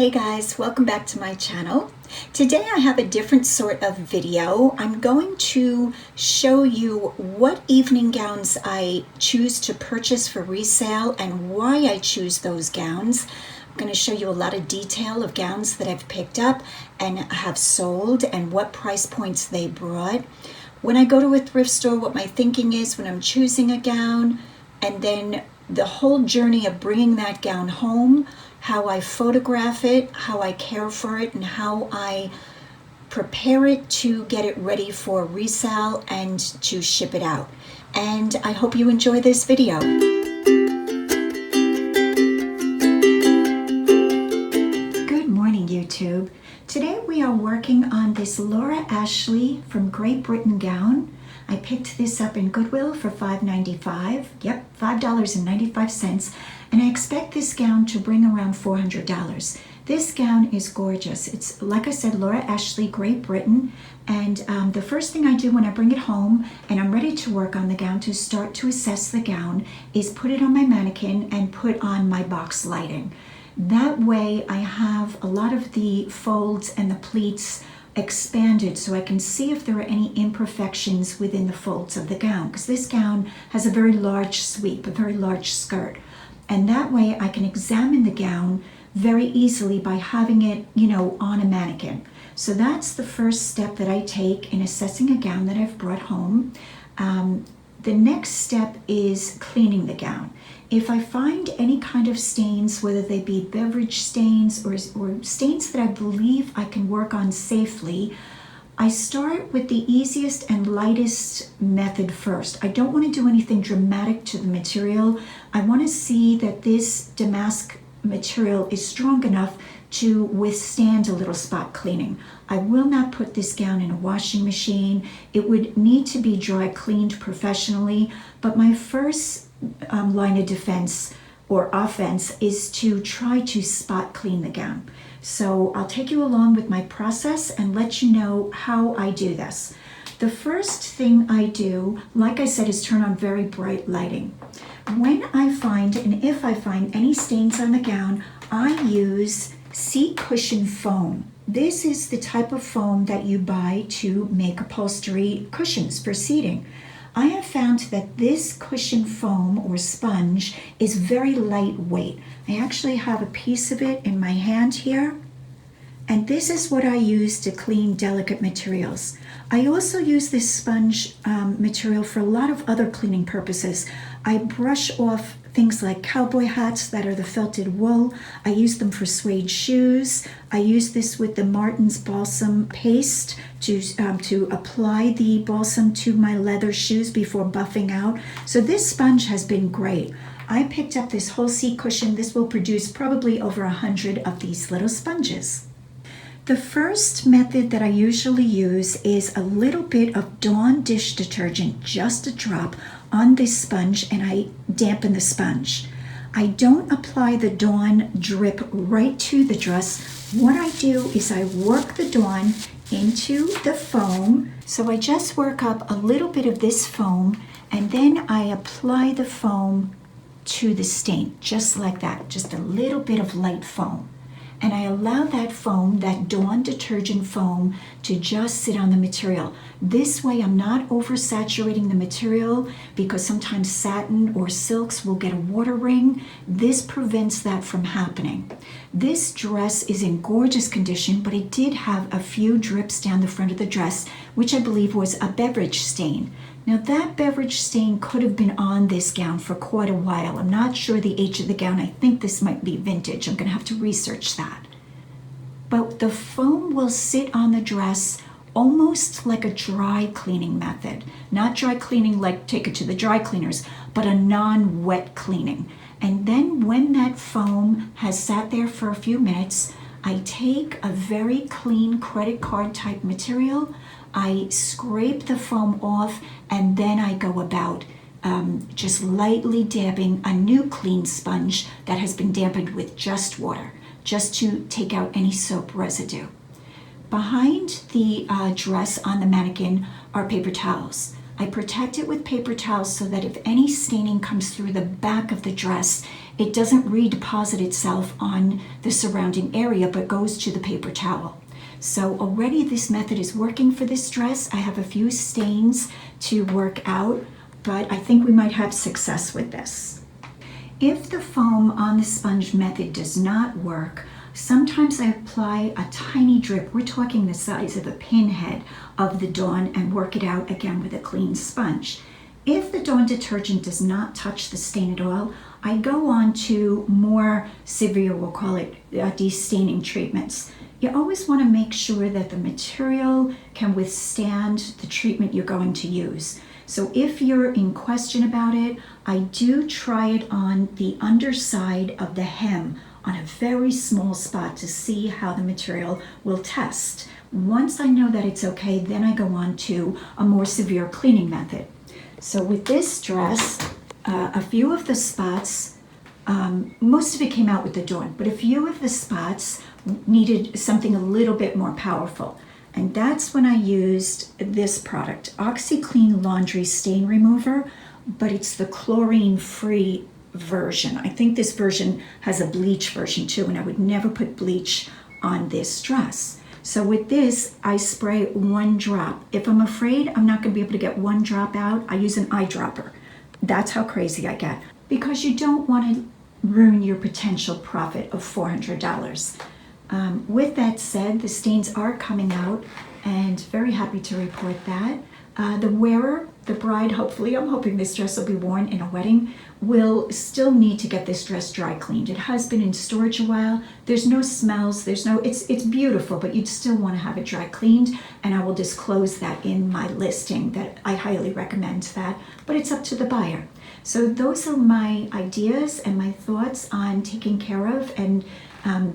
Hey guys, welcome back to my channel. Today I have a different sort of video. I'm going to show you what evening gowns I choose to purchase for resale and why I choose those gowns. I'm going to show you a lot of detail of gowns that I've picked up and have sold and what price points they brought. When I go to a thrift store, what my thinking is when I'm choosing a gown, and then the whole journey of bringing that gown home, how I photograph it, how I care for it, and how I prepare it to get it ready for resale and to ship it out. And I hope you enjoy this video. Good morning, YouTube. Today we are working on this Laura Ashley from Great Britain gown. I picked this up in Goodwill for $5.95. Yep, $5.95. And I expect this gown to bring around $400. This gown is gorgeous. It's, like I said, Laura Ashley, Great Britain. And the first thing I do when I bring it home and I'm ready to work on the gown to start to assess the gown is put it on my mannequin and put on my box lighting. That way I have a lot of the folds and the pleats expanded so I can see if there are any imperfections within the folds of the gown, because this gown has a very large sweep, a very large skirt. And that way I can examine the gown very easily by having it, on a mannequin. So that's the first step that I take in assessing a gown that I've brought home. The next step is cleaning the gown. If I find any kind of stains, whether they be beverage stains or stains that I believe I can work on safely, I start with the easiest and lightest method first. I don't want to do anything dramatic to the material. I want to see that this damask material is strong enough to withstand a little spot cleaning. I will not put this gown in a washing machine. It would need to be dry cleaned professionally, but my first line of defense or offense is to try to spot clean the gown. So I'll take you along with my process and let you know how I do this. The first thing I do, like I said, is turn on very bright lighting. When I find, and if I find any stains on the gown, I use seat cushion foam. This is the type of foam that you buy to make upholstery cushions for seating. I have found that this cushion foam or sponge is very lightweight. I actually have a piece of it in my hand here, and this is what I use to clean delicate materials. I also use this sponge material for a lot of other cleaning purposes. I brush off things like cowboy hats that are the felted wool. I use them for suede shoes. I use this with the Martin's balsam paste to apply the balsam to my leather shoes before buffing out. So this sponge has been great. I picked up this whole seat cushion. This will produce probably over 100 of these little sponges. The first method that I usually use is a little bit of Dawn dish detergent, just a drop, on this sponge, and I dampen the sponge. I don't apply the Dawn drip right to the dress. What I do is I work the Dawn into the foam. So I just work up a little bit of this foam, and then I apply the foam to the stain, just like that, just a little bit of light foam. And I allow that foam, that Dawn detergent foam, to just sit on the material. This way I'm not oversaturating the material, because sometimes satin or silks will get a water ring. This prevents that from happening. This dress is in gorgeous condition, but it did have a few drips down the front of the dress, which I believe was a beverage stain. Now that beverage stain could have been on this gown for quite a while. I'm not sure the age of the gown. I think this might be vintage. I'm going to have to research that. But the foam will sit on the dress almost like a dry cleaning method. Not dry cleaning like take it to the dry cleaners, but a non-wet cleaning. And then when that foam has sat there for a few minutes, I take a very clean credit card type material, I scrape the foam off, and then I go about just lightly dabbing a new clean sponge that has been dampened with just water, just to take out any soap residue. Behind the dress on the mannequin are paper towels. I protect it with paper towels so that if any staining comes through the back of the dress, it doesn't redeposit itself on the surrounding area, but goes to the paper towel. So already this method is working for this dress. I have a few stains to work out, but I think we might have success with this. If the foam on the sponge method does not work, sometimes I apply a tiny drip, we're talking the size of a pinhead, of the Dawn and work it out again with a clean sponge. If the Dawn detergent does not touch the stain at all, I go on to more severe, we'll call it destaining treatments. You always want to make sure that the material can withstand the treatment you're going to use. So if you're in question about it, I do try it on the underside of the hem on a very small spot to see how the material will test. Once I know that it's okay, then I go on to a more severe cleaning method. So with this dress, a few of the spots, most of it came out with the Dawn, but a few of the spots needed something a little bit more powerful. And that's when I used this product, OxiClean Laundry Stain Remover, but it's the chlorine-free version. I think this version has a bleach version too, and I would never put bleach on this dress. So with this, I spray 1 drop. If I'm afraid I'm not going to be able to get 1 drop out, I use an eyedropper. That's how crazy I get, because you don't want to ruin your potential profit of $400. With that said, the stains are coming out, and very happy to report that. The wearer, the bride, hopefully, I'm hoping this dress will be worn in a wedding, will still need to get this dress dry cleaned. It has been in storage a while. There's no smells, it's beautiful, but you'd still want to have it dry cleaned, and I will disclose that in my listing that I highly recommend that, but it's up to the buyer. So those are my ideas and my thoughts on taking care of and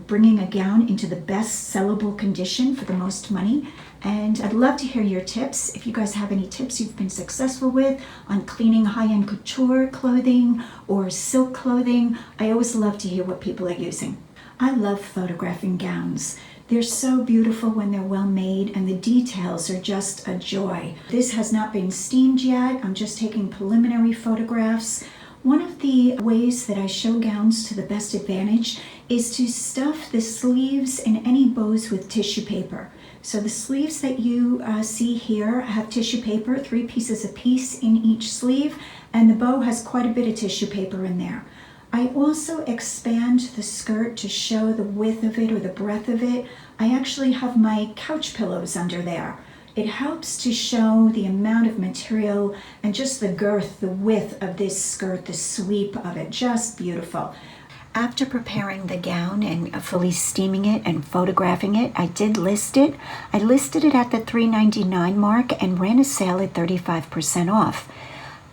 bringing a gown into the best sellable condition for the most money. And I'd love to hear your tips. If you guys have any tips you've been successful with on cleaning high-end couture clothing or silk clothing, I always love to hear what people are using. I love photographing gowns. They're so beautiful when they're well made, and the details are just a joy. This has not been steamed yet. I'm just taking preliminary photographs. One of the ways that I show gowns to the best advantage is to stuff the sleeves and any bows with tissue paper. So the sleeves that you see here have tissue paper, 3 pieces apiece in each sleeve, and the bow has quite a bit of tissue paper in there. I also expand the skirt to show the width of it or the breadth of it. I actually have my couch pillows under there. It helps to show the amount of material and just the girth, the width of this skirt, the sweep of it, just beautiful. After preparing the gown and fully steaming it and photographing it, I did list it. I listed it at the $3.99 mark and ran a sale at 35% off.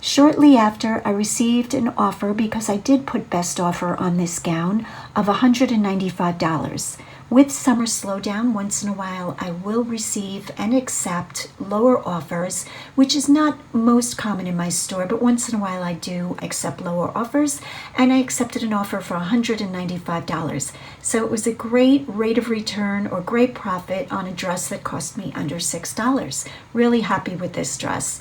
Shortly after, I received an offer, because I did put best offer on this gown, of $195. With summer slowdown, once in a while I will receive and accept lower offers, which is not most common in my store, but once in a while I do accept lower offers, and I accepted an offer for $195. So it was a great rate of return or great profit on a dress that cost me under $6. Really happy with this dress.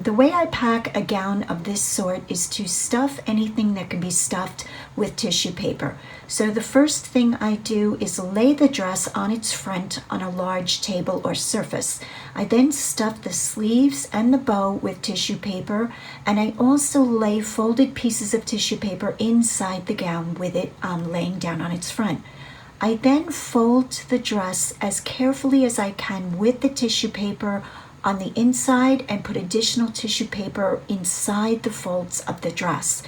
The way I pack a gown of this sort is to stuff anything that can be stuffed with tissue paper. So the first thing I do is lay the dress on its front on a large table or surface. I then stuff the sleeves and the bow with tissue paper, and I also lay folded pieces of tissue paper inside the gown with it laying down on its front. I then fold the dress as carefully as I can with the tissue paper on the inside and put additional tissue paper inside the folds of the dress.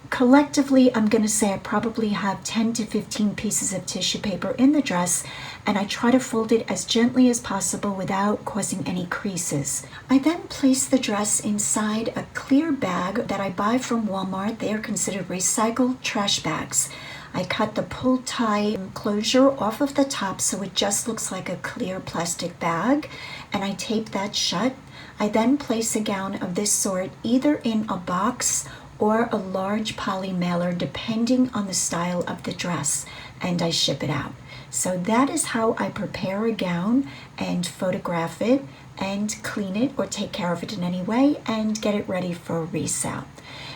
Collectively, I'm going to say I probably have 10 to 15 pieces of tissue paper in the dress, and I try to fold it as gently as possible without causing any creases. I then place the dress inside a clear bag that I buy from Walmart. They are considered recycled trash bags. I cut the pull tie closure off of the top so it just looks like a clear plastic bag, and I tape that shut. I then place a gown of this sort either in a box or a large poly mailer, depending on the style of the dress. and I ship it out. So that is how I prepare a gown and photograph it and clean it or take care of it in any way and get it ready for resale.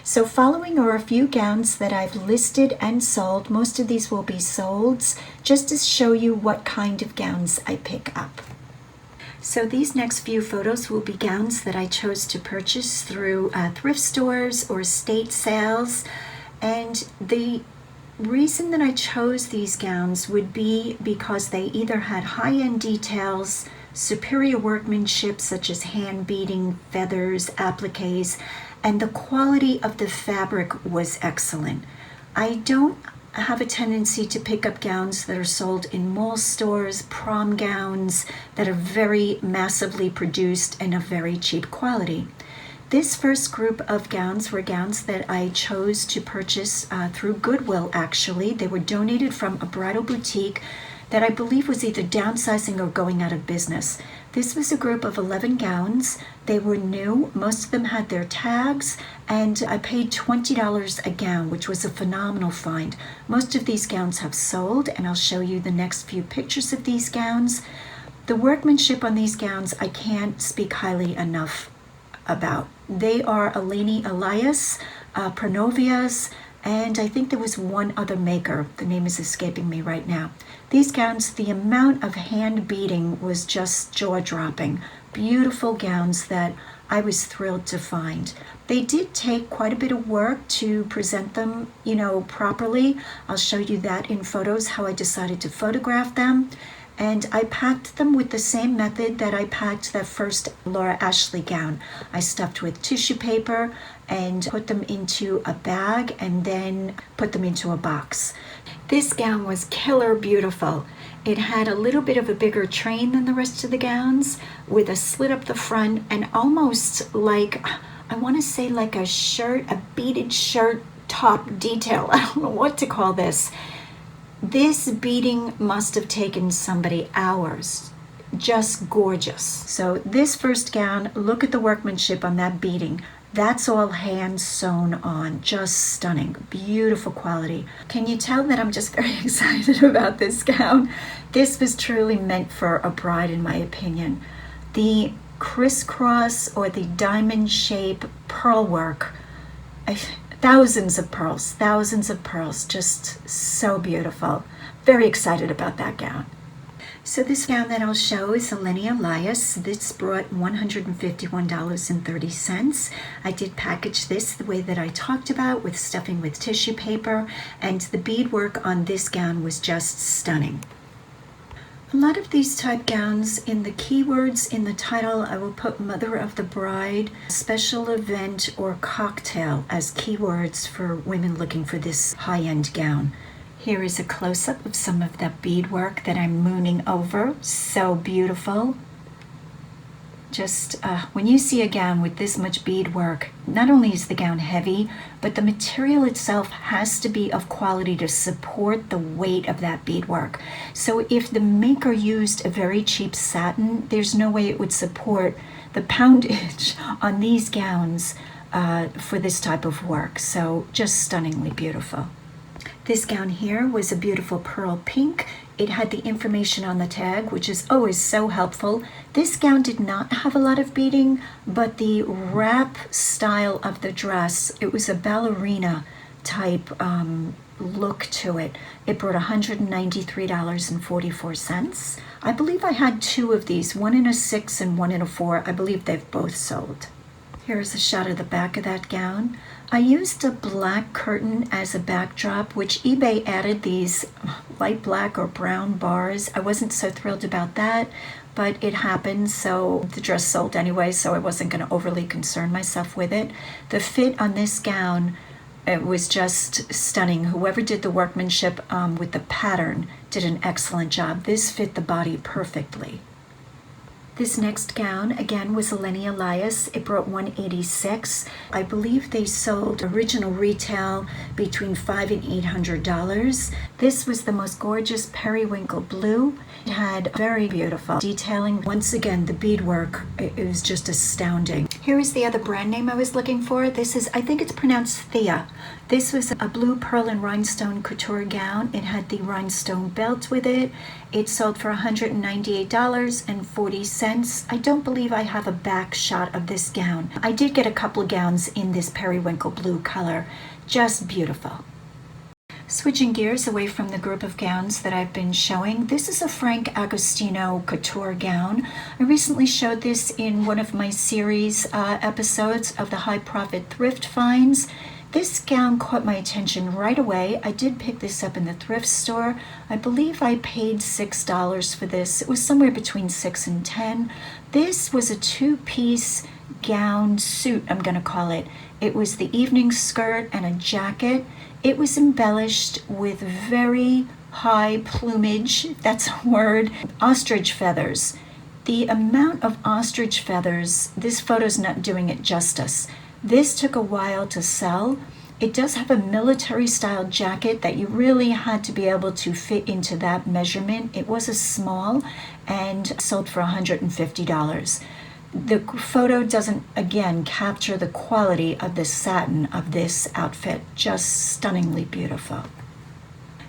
So following are a few gowns that I've listed and sold. Most of these will be solds, just to show you what kind of gowns I pick up. So these next few photos will be gowns that I chose to purchase through thrift stores or estate sales. And the reason that I chose these gowns would be because they either had high-end details, superior workmanship such as hand beading, feathers, appliques, and the quality of the fabric was excellent. I don't have a tendency to pick up gowns that are sold in mall stores, prom gowns that are very massively produced and of very cheap quality. This first group of gowns were gowns that I chose to purchase through Goodwill, actually. They were donated from a bridal boutique that I believe was either downsizing or going out of business. This was a group of 11 gowns. They were new. Most of them had their tags, and I paid $20 a gown, which was a phenomenal find. Most of these gowns have sold, and I'll show you the next few pictures of these gowns. The workmanship on these gowns I can't speak highly enough about. They are Eleni Elias, Pronovias, and I think there was one other maker. The name is escaping me right now. These gowns, the amount of hand beading was just jaw-dropping. Beautiful gowns that I was thrilled to find. They did take quite a bit of work to present them, properly. I'll show you that in photos, how I decided to photograph them. And I packed them with the same method that I packed that first Laura Ashley gown. I stuffed with tissue paper and put them into a bag and then put them into a box. This gown was killer beautiful. It had a little bit of a bigger train than the rest of the gowns with a slit up the front and almost like, I want to say like a shirt, a beaded shirt top detail. I don't know what to call this. This beading must have taken somebody hours. Just gorgeous. So this first gown, look at the workmanship on that beading. That's all hand sewn on. Just stunning. Beautiful quality. Can you tell that I'm just very excited about this gown? This was truly meant for a bride, in my opinion. The crisscross or the diamond shape pearl work, thousands of pearls, just so beautiful. Very excited about that gown. So this gown that I'll show is Eleni Elias. This brought $151.30. I did package this the way that I talked about, with stuffing with tissue paper, and the beadwork on this gown was just stunning. A lot of these type gowns, in the keywords in the title, I will put Mother of the Bride, special event, or cocktail as keywords for women looking for this high-end gown. Here is a close-up of some of the beadwork that I'm mooning over. So beautiful. Just when you see a gown with this much beadwork, not only is the gown heavy, but the material itself has to be of quality to support the weight of that beadwork. So if the maker used a very cheap satin, there's no way it would support the poundage on these gowns for this type of work. So just stunningly beautiful. This gown here was a beautiful pearl pink. It had the information on the tag, which is always so helpful. This gown did not have a lot of beading, but the wrap style of the dress, it was a ballerina type look to it. It brought $193.44. I believe I had two of these, one in a 6 and one in a 4. I believe they've both sold. Here's a shot of the back of that gown. I used a black curtain as a backdrop, which eBay added these light black or brown bars. I wasn't so thrilled about that, but it happened, so the dress sold anyway, so I wasn't going to overly concern myself with it. The fit on this gown, it was just stunning. Whoever did the workmanship with the pattern did an excellent job. This fit the body perfectly. This next gown, again, was Eleni Elias. It brought $186. I believe they sold original retail between $500 and $800. This was the most gorgeous periwinkle blue. It had very beautiful detailing. Once again, the beadwork, it was just astounding. Here is the other brand name I was looking for. This is, I think it's pronounced Thea. This was a blue pearl and rhinestone couture gown. It had the rhinestone belt with it. It sold for $198.40. I don't believe I have a back shot of this gown. I did get a couple of gowns in this periwinkle blue color. Just beautiful. Switching gears away from the group of gowns that I've been showing, this is a Frank Agostino couture gown. I recently showed this in one of my series episodes of the High Profit Thrift Finds. This gown caught my attention right away. I did pick this up in the thrift store. I believe I paid $6 for this. It was somewhere between $6 and $10. This was a two-piece gown suit, I'm going to call it. It was the evening skirt and a jacket. It was embellished with very high plumage, if that's a word, ostrich feathers. The amount of ostrich feathers, this photo's not doing it justice. This took a while to sell. It does have a military style jacket that you really had to be able to fit into that measurement. It was a small and sold for $150. The photo doesn't, again, capture the quality of the satin of this outfit. Just stunningly beautiful.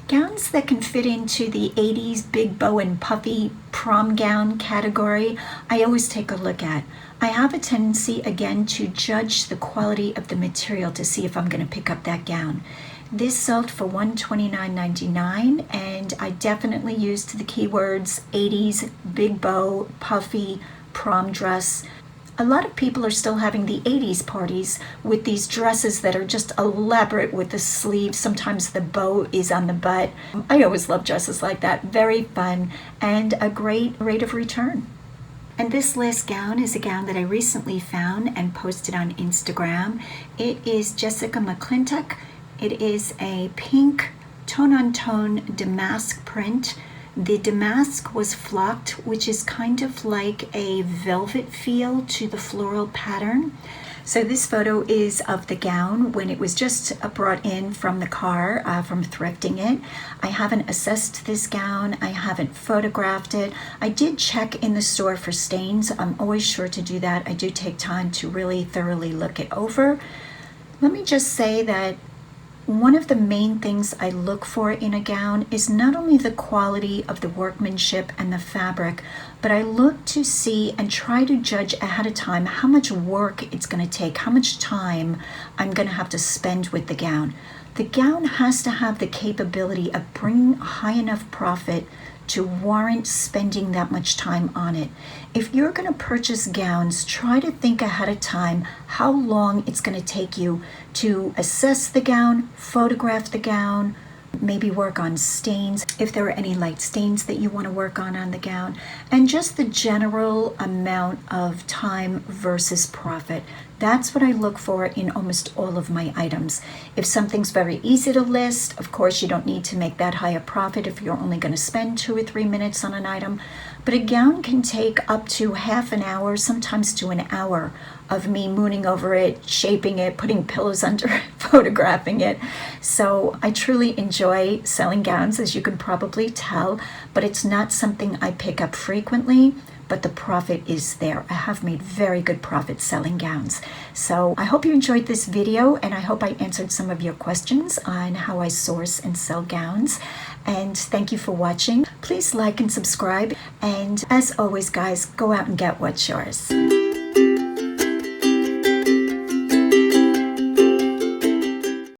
Gowns that can fit into the 80s big bow and puffy prom gown category, I always take a look at. I have a tendency, again, to judge the quality of the material to see if I'm going to pick up that gown. This sold for $129.99, and I definitely used the keywords 80s big bow, puffy, prom dress. A lot of people are still having the 80s parties with these dresses that are just elaborate with the sleeves. Sometimes the bow is on the butt. I always love dresses like that. Very fun and a great rate of return. And this last gown is a gown that I recently found and posted on Instagram. It is Jessica McClintock. It is a pink tone-on-tone damask print. The damask was flocked, which is kind of like a velvet feel to the floral pattern. So this photo is of the gown when it was just brought in from the car, from thrifting it. I haven't assessed this gown. I haven't photographed it. I did check in the store for stains. I'm always sure to do that. I do take time to really thoroughly look it over. Let me just say that one of the main things I look for in a gown is not only the quality of the workmanship and the fabric, but I look to see and try to judge ahead of time how much work it's going to take, how much time I'm going to have to spend with the gown. The gown has to have the capability of bringing high enough profit to warrant spending that much time on it. If you're going to purchase gowns, try to think ahead of time how long it's going to take you to assess the gown, photograph the gown, maybe work on stains, if there are any light stains that you want to work on the gown, and just the general amount of time versus profit. That's what I look for in almost all of my items. If something's very easy to list, of course you don't need to make that high a profit if you're only going to spend 2 or 3 minutes on an item. But a gown can take up to half an hour, sometimes to an hour, of me mooning over it, shaping it, putting pillows under it, photographing it. So I truly enjoy selling gowns, as you can probably tell, but it's not something I pick up frequently. But the profit is there. I have made very good profit selling gowns. So I hope you enjoyed this video, and I hope I answered some of your questions on how I source and sell gowns. And thank you for watching. Please like and subscribe. And as always, guys, go out and get what's yours.